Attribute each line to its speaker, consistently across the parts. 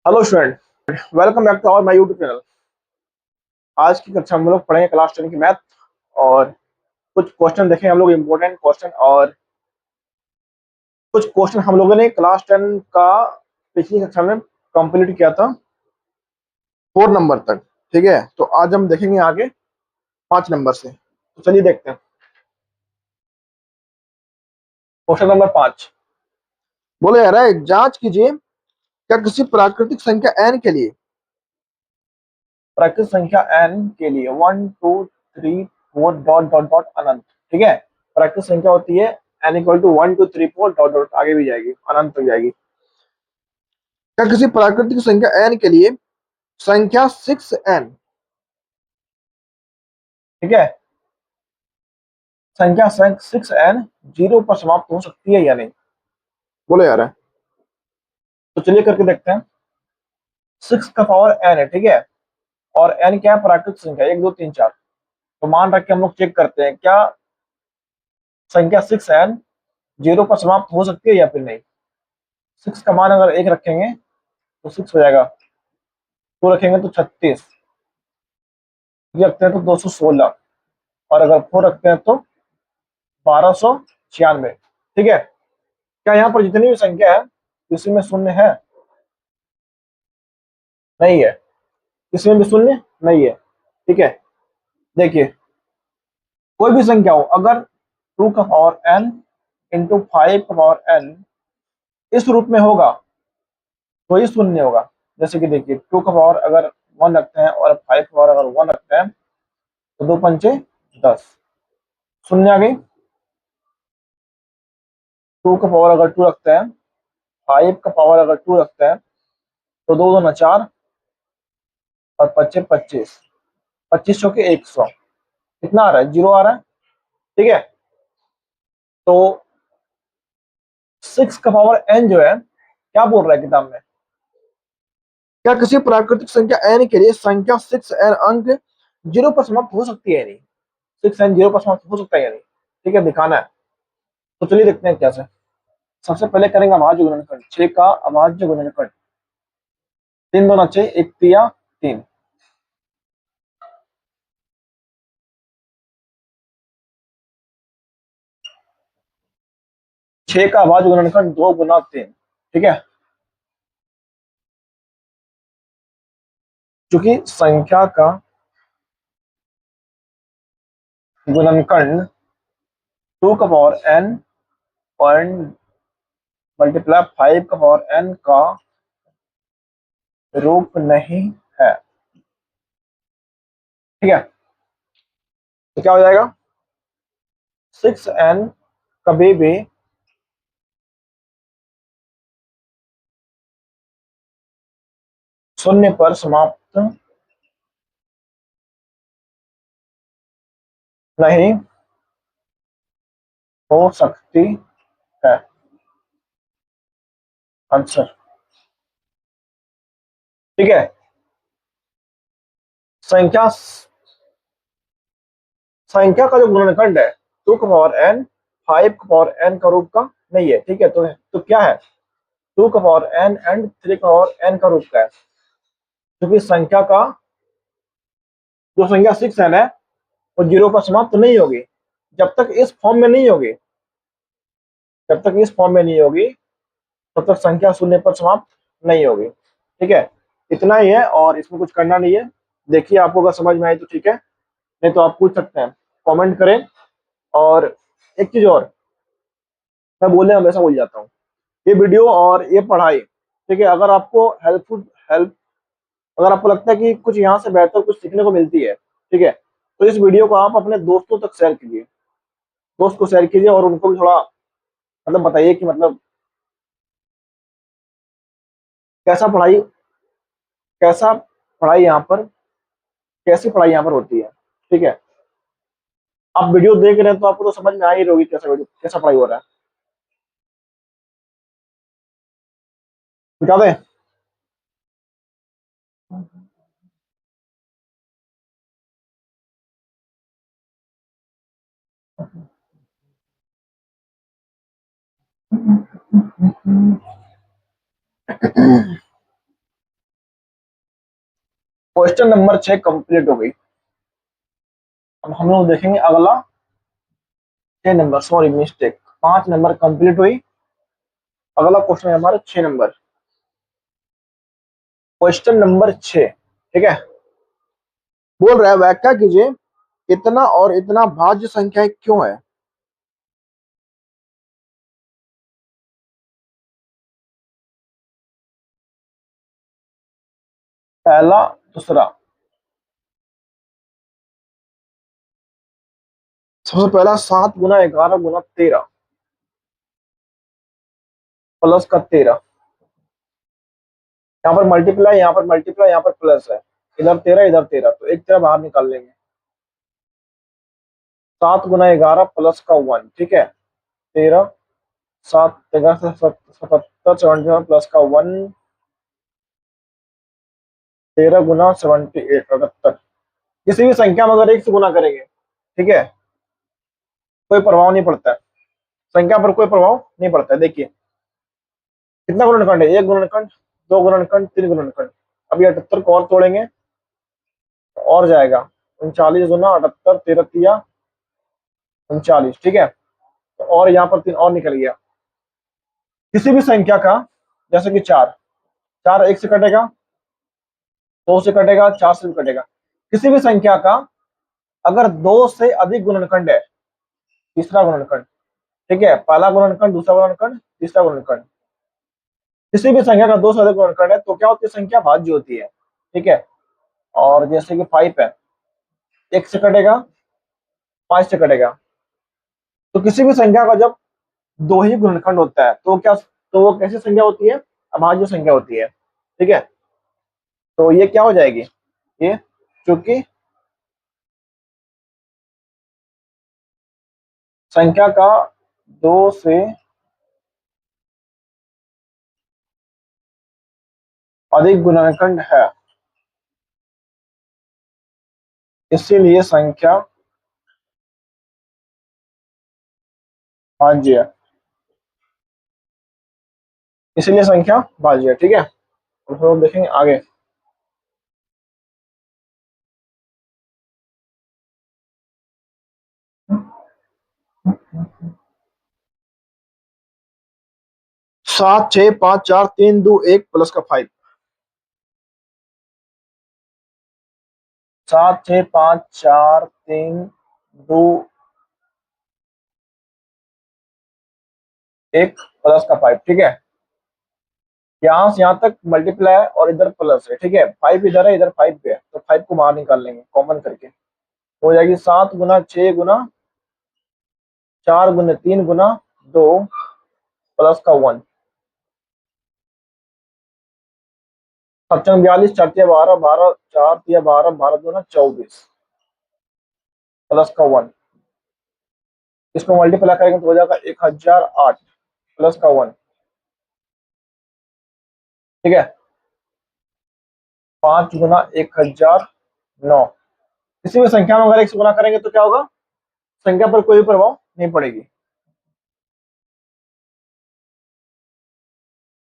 Speaker 1: Hello student, welcome back to our my YouTube channel. आज की कक्षा में हम लोग पढ़ेंगे क्लास 10 की मैथ और कुछ क्वेश्चन देखेंगे हम लोग, इम्पोर्टेंट क्वेश्चन। और कुछ क्वेश्चन हम लोगों ने क्लास 10 का पिछली कक्षा में कंप्लीट किया था 4 नंबर तक। ठीक है, तो आज हम देखेंगे आगे 5 नंबर से। तो चलिए देखते हैं। क्वेश्चन नंबर 5 बोले यार, जांच कीजिए, क्या किसी प्राकृतिक संख्या n के लिए, प्राकृतिक संख्या n के लिए 1 2 3 4 डॉट डॉट डॉट अनंत। ठीक है, प्राकृतिक संख्या होती है n equal to 1 2 3 4 dot dot, आगे भी जाएगी, अनंत तक जाएगी। क्या किसी प्राकृतिक संख्या n के लिए संख्या 6n, ठीक है, संख्या 6n जीरो पर समाप्त हो सकती है या नहीं? बोलो यार। तो चलिए करके देखते हैं। 6 का पावर n है, ठीक है, और n क्या है? प्राकृतिक संख्या 1 2 3 4। तो मान रख के हम लोग चेक करते हैं, क्या संख्या 6n जीरो पर समाप्त हो सकती है या फिर नहीं। 6 का मान अगर 1 रखेंगे तो 6 हो जाएगा, 2 रखेंगे तो 36, 3 रखते हैं तो 216, और अगर 4 रखते हैं तो 1296। ठीक है, क्या यहाँ पर जितनी भी संख्या है किसी में शून्य है? नहीं है। किसी में भी शून्य नहीं है। ठीक है, देखिए, कोई भी संख्या हो, अगर 2 का पावर n इंटू 5 का पावर n इस रूप में होगा तो ये शून्य होगा। जैसे कि देखिए, 2 का पावर अगर 1 रखते हैं और 5 का पावर अगर 1 रखते हैं तो 2 पंचे 10, शून्य आ गई। 2 का पावर अगर 2 रखते हैं, 5 का पावर अगर 2 रखते हैं तो 2 2 4 और 25 25, 25 चौके 100, कितना आ रहा है? जीरो आ रहा है। ठीक है, तो 6 का पावर n जो है, क्या बोल रहा है किताब में, क्या किसी प्राकृतिक संख्या n के लिए संख्या 6n अंक जीरो पर समाप्त हो सकती है? नहीं, 6n जीरो पर समाप्त हो सकता है या नहीं? ठीक है, दिखाना है। तो चलिए देखते हैं कैसे। सबसे पहले करेंगे अभाज्य गुणनखंड। 6 का अभाज्य गुणनखंड, 3 2 9 1 तिया 3। 6 का अभाज्य गुणनखंड 2 गुना 3। ठीक है, चूंकि संख्या का गुणनखंड 2 का पावर n पॉइंट मल्टीप्लाई 5 का पावर n का रूप नहीं है। ठीक है, तो क्या हो जाएगा? 6n कभी भी शून्य पर समाप्त नहीं हो सकती है। आंसर। ठीक है, संख्या संख्या का जो गुणनखंड है 2 का पावर n 5 का पावर n का रूप का नहीं है। ठीक है, तो क्या है? 2 का पावर n एंड 3 का पावर n का रूप का है। क्योंकि संख्या का जो संख्या 6n है वो जीरो पर समाप्त नहीं होगी जब तक इस फॉर्म में नहीं होगी। जब तक इस फॉर्म में नहीं होगी तब तक संख्या शून्य पर समाप्त नहीं होगी। ठीक है, इतना ही है और इसमें कुछ करना नहीं है। देखिए, आपको अगर समझ में आए तो ठीक है, नहीं तो आप पूछ सकते हैं, कमेंट करें। और एक चीज और, मैं बोलने हमेशा भूल जाता हूँ, ये वीडियो और ये पढ़ाई, ठीक है, अगर आपको हेल्पफुल हेल्प अगर आपको लगता है कि कुछ यहाँ से बेहतर कुछ सीखने को मिलती है, ठीक है, तो इस वीडियो को आप अपने दोस्तों तक शेयर कीजिए। दोस्त को शेयर कीजिए और उनको भी थोड़ा मतलब बताइए कि मतलब कैसा पढ़ाई कैसा पढ़ाई यहाँ पर कैसी पढ़ाई यहाँ पर होती है। ठीक है, आप वीडियो देख रहे हैं तो आपको तो समझ में आ ही रही कैसा वीडियो कैसा पढ़ाई हो रहा है। बता दें? क्वेश्चन नंबर 6 कंप्लीट हो गई। अब हम लोग देखेंगे अगला 6 number, sorry mistake, 5 number complete हुई। अगला क्वेश्चन है हमारा 6 नंबर। क्वेश्चन नंबर 6, ठीक है। बोल रहा है व्याख्या कीजिए इतना और इतना भाज्य संख्या क्यों है। पहला, दूसरा। सबसे पहला 7 गुना 11 गुना 13 प्लस का 13। यहाँ पर मल्टीप्लाई, यहाँ पर मल्टीप्लाई, यहाँ पर प्लस है। इधर 13, इधर 13, तो एक 13 बाहर निकाल लेंगे। 7 गुना 11 प्लस का 1, ठीक है। 13, 7 13 77, 77 प्लस का 1, 13 गुना 78 78। किसी भी संख्या में अगर एक से गुना करेंगे, ठीक है, कोई प्रभाव नहीं पड़ता है। संख्या पर कोई प्रभाव नहीं पड़ता है। देखिए कितना गुणनखंड है, एक गुणनखंड, दो गुणनखंड, तीन गुणनखंड। अभी 78 को और तोड़ेंगे तो और जाएगा। 39 गुना 78, 13 तिया 39, ठीक है। तो और यहाँ पर 3 और निकल गया। किसी भी संख्या का, जैसे कि 4, 4 1 से कटेगा, 2 से कटेगा, 4 से भी कटेगा। किसी भी संख्या का अगर 2 से अधिक गुणनखंड है, तीसरा गुणनखंड, ठीक है, पहला गुणनखंड, दूसरा गुणनखंड, तीसरा गुणनखंड, किसी भी संख्या का 2 से अधिक गुणनखंड है तो क्या होती है, संख्या भाज्य होती है, ठीक है। और जैसे कि 5 है, 1 से कटेगा, 5 से कटेगा। तो किसी भी संख्या का जब दो ही गुणनखंड होता है तो क्या, तो वो कैसी संख्या होती है, अभाज्य संख्या होती है, ठीक है। तो ये क्या हो जाएगी, ये, क्योंकि संख्या का 2 से अधिक गुणनखंड है, इसीलिए संख्या भाज्य है, इसीलिए संख्या भाज्य है, ठीक है। तो हम लोग देखेंगे आगे। 7 6 5 4 3 2 1 प्लस का 5। 7 6 5 4 3 2 1 प्लस का 5, ठीक है। यहाँ से यहाँ तक मल्टीप्लाई है और इधर प्लस है, ठीक है। 5 इधर है, इधर 5 पे है, तो 5 को बाहर निकाल लेंगे कॉमन करके। हो जाएगी 7 गुना 6 गुना 4 गुना 3 गुना 2 प्लस का 1। 7 42, 4 12, 12 4 12, 12 2 24 प्लस का 1। इसको मल्टीप्लाई करेंगे तो हो जाएगा 1008 प्लस का 1, ठीक है। 5 गुना 1009। किसी भी संख्या में अगर एक से गुना करेंगे तो क्या होगा, संख्या पर कोई भी प्रभाव नहीं पड़ेगी।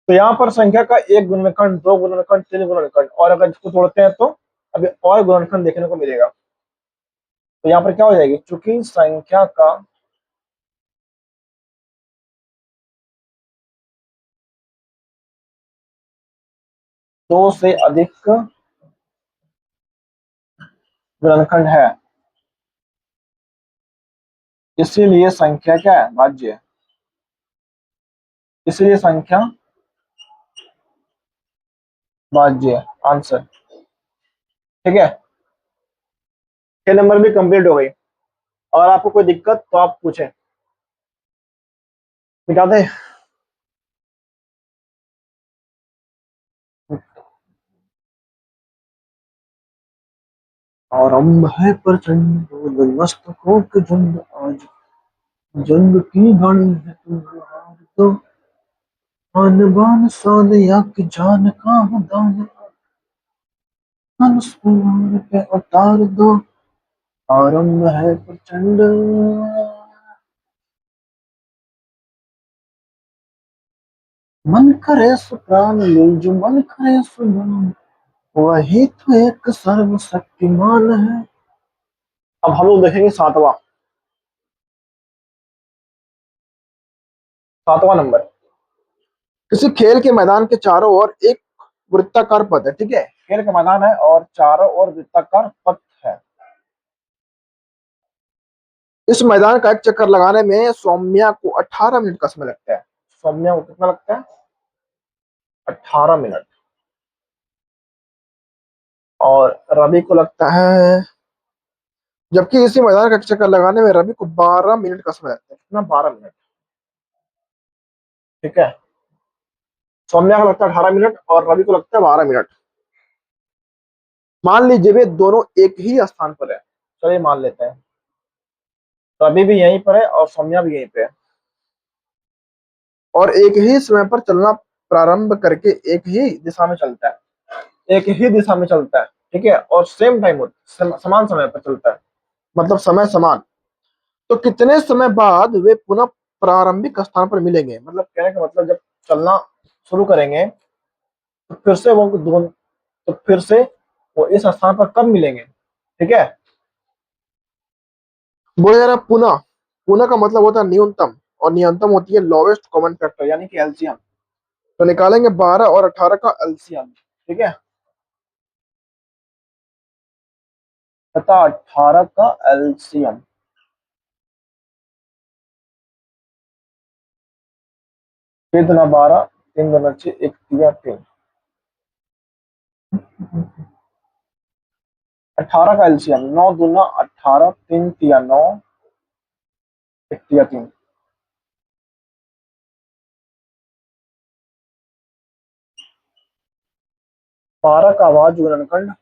Speaker 1: तो यहाँ पर संख्या का एक गुणनखंड, दो गुणनखंड, तीन गुणनखंड, और अगर इसको तोड़ते हैं तो अभी और गुणनखंड देखने को मिलेगा। तो यहाँ पर क्या हो जाएगी, चूंकि संख्या का 2 से अधिक गुणनखंड है, इसीलिए संख्या क्या है, भाज्य है, इसलिए संख्या भाज्य है, आंसर, ठीक है। 6 नंबर भी कंप्लीट हो गई। और आपको कोई दिक्कत तो आप पूछें, मिटा दे। आरंभ है प्रचंड मस्तकों के झुंड, आज जंग की घड़ी है तुम हार दो, आन बान शान या कि जान का हो दान, उस पे उतार दो। आरंभ है प्रचंड, मन करे सो प्राण ले, जो मन करे सो नाम, वही तो एक सर्वशक्तिमान है। अब हम लोग देखेंगे सातवां नंबर। किसी खेल के मैदान के चारों ओर एक वृत्ताकार पथ है, ठीक है, खेल का मैदान है और चारों ओर वृत्ताकार पथ है। इस मैदान का एक चक्कर लगाने में सौम्या को 18 मिनट का समय लगता है। सौम्या को कितना लगता है? 18 मिनट। और रवि को लगता है, जबकि इसी मैदान का एक चक्कर लगाने में रवि को 12 मिनट का समय लगता है। कितना? 12 मिनट। ठीक है, सौम्या को लगता है 18 मिनट और रवि को लगता है 12 मिनट। मान लीजिए वे दोनों एक ही स्थान पर है। चलिए मान लेते हैं, रवि भी यहीं पर है और सौम्या भी यहीं पे है, और एक ही समय पर चलना प्रारंभ करके एक ही दिशा में चलता है। एक ही दिशा में चलता है, ठीक है, और सेम टाइम होता, समान समय पर चलता है, मतलब समय समान। तो कितने समय बाद वे पुनः प्रारंभिक स्थान पर मिलेंगे? मतलब कहने का मतलब, जब चलना शुरू करेंगे तो फिर से वो दोनों, तो फिर से वो इस स्थान पर कब मिलेंगे? ठीक है, बोले जरा पुनः। पुनः का मतलब होता है न्यूनतम, और न्यूनतम होती है लोवेस्ट कॉमन फैक्टर, यानी कि एलसीएम। तो निकालेंगे 12 और 18 का एलसीएम, ठीक है, तथा 18 का एलसीएम। तीन दुना 12, तीन दुना 6, एक तिया 3। 18 का एलसीएम 9 दूना 18, तीन तिया 9, एक तिया 3। 12 का आवाज गुणनखंड,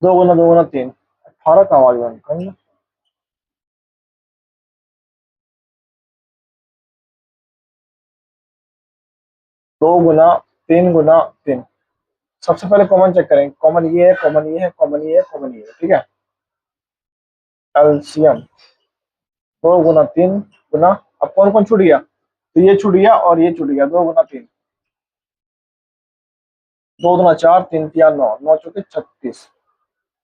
Speaker 1: दो गुना 2 गुना 3, 18 का आवाज गुणनखंड, दो गुना 3 गुना 3। सबसे पहले कॉमन चेक करें, कॉमन ये है, कॉमन ये है, कॉमन ये है, कॉमन ये है, ठीक है। एलसीएम 2 गुना 3 गुना, अब कौन कौन छूट गया? तो ये छूट गया और ये छूट गया, 2 गुना 3, 2 दुना 4, तीन तिया 9, 9 चौके 36।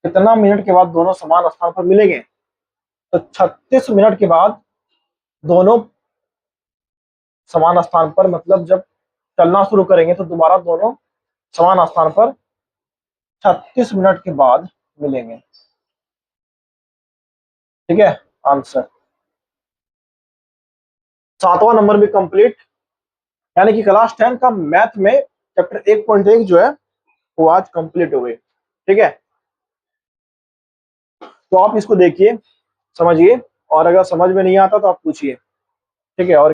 Speaker 1: कितना मिनट के बाद दोनों समान स्थान पर मिलेंगे? तो 36 मिनट के बाद दोनों समान स्थान पर, मतलब जब चलना शुरू करेंगे तो दोबारा दोनों समान स्थान पर 36 मिनट के बाद मिलेंगे, ठीक है। आंसर सातवां नंबर भी कंप्लीट, यानी कि क्लास 10 का मैथ में चैप्टर 1.1 जो है वो आज कंप्लीट हो गई, ठीक है। तो आप इसको देखिए, समझिए, और अगर समझ में नहीं आता तो आप पूछिए, ठीक है। और